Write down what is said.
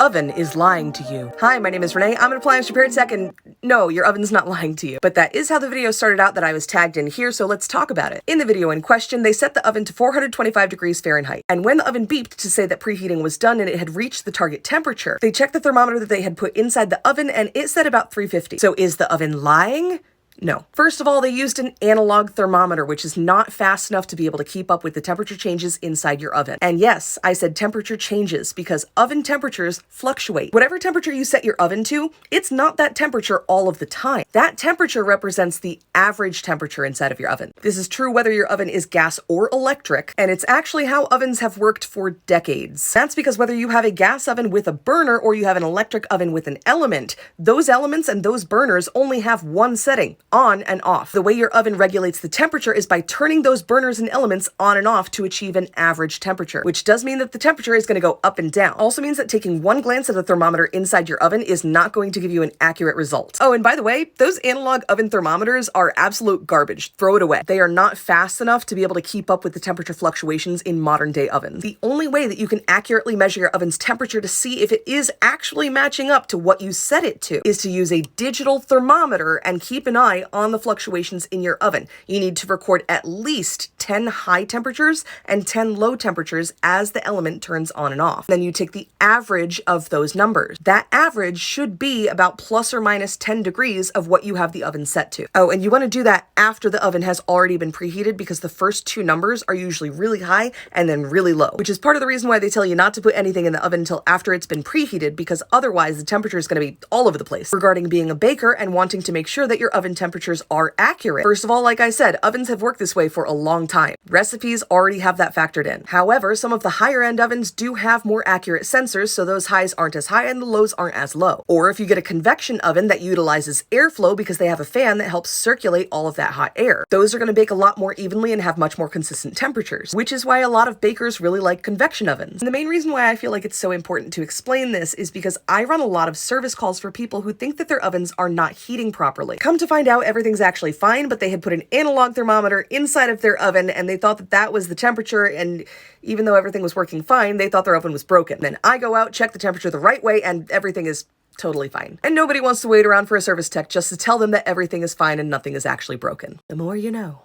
oven is lying to you. Hi, my name is Renee. I'm an appliance repair tech, and no, your oven's not lying to you. But that is how the video started out that I was tagged in here, so let's talk about it. In the video in question, they set the oven to 425 degrees Fahrenheit. And when the oven beeped to say that preheating was done and it had reached the target temperature, they checked the thermometer that they had put inside the oven and it said about 350. So is the oven lying? No. First of all, they used an analog thermometer, which is not fast enough to be able to keep up with the temperature changes inside your oven. And yes, I said temperature changes because oven temperatures fluctuate. Whatever temperature you set your oven to, it's not that temperature all of the time. That temperature represents the average temperature inside of your oven. This is true whether your oven is gas or electric, and it's actually how ovens have worked for decades. That's because whether you have a gas oven with a burner or you have an electric oven with an element, those elements and those burners only have one setting: on and off. The way your oven regulates the temperature is by turning those burners and elements on and off to achieve an average temperature, which does mean that the temperature is going to go up and down. Also means that taking one glance at the thermometer inside your oven is not going to give you an accurate result. Oh, and by the way, those analog oven thermometers are absolute garbage. Throw it away. They are not fast enough to be able to keep up with the temperature fluctuations in modern day ovens. The only way that you can accurately measure your oven's temperature to see if it is actually matching up to what you set it to is to use a digital thermometer and keep an eye on the fluctuations in your oven. You need to record at least 10 high temperatures and 10 low temperatures as the element turns on and off. Then you take the average of those numbers. That average should be about plus or minus 10 degrees of what you have the oven set to. Oh, and you want to do that after the oven has already been preheated because the first two numbers are usually really high and then really low, which is part of the reason why they tell you not to put anything in the oven until after it's been preheated, because otherwise the temperature is going to be all over the place. Regarding being a baker and wanting to make sure that your oven temperatures are accurate, first of all, like I said, ovens have worked this way for a long time. Recipes already have that factored in. However, some of the higher end ovens do have more accurate sensors, so those highs aren't as high and the lows aren't as low. Or if you get a convection oven that utilizes airflow because they have a fan that helps circulate all of that hot air, those are going to bake a lot more evenly and have much more consistent temperatures, which is why a lot of bakers really like convection ovens. And the main reason why I feel like it's so important to explain this is because I run a lot of service calls for people who think that their ovens are not heating properly. Come to find out, everything's actually fine, but they had put an analog thermometer inside of their oven and they thought that that was the temperature, and even though everything was working fine, they thought their oven was broken. Then I go out, check the temperature the right way, and everything is totally fine. And nobody wants to wait around for a service tech just to tell them that everything is fine and nothing is actually broken. The more you know.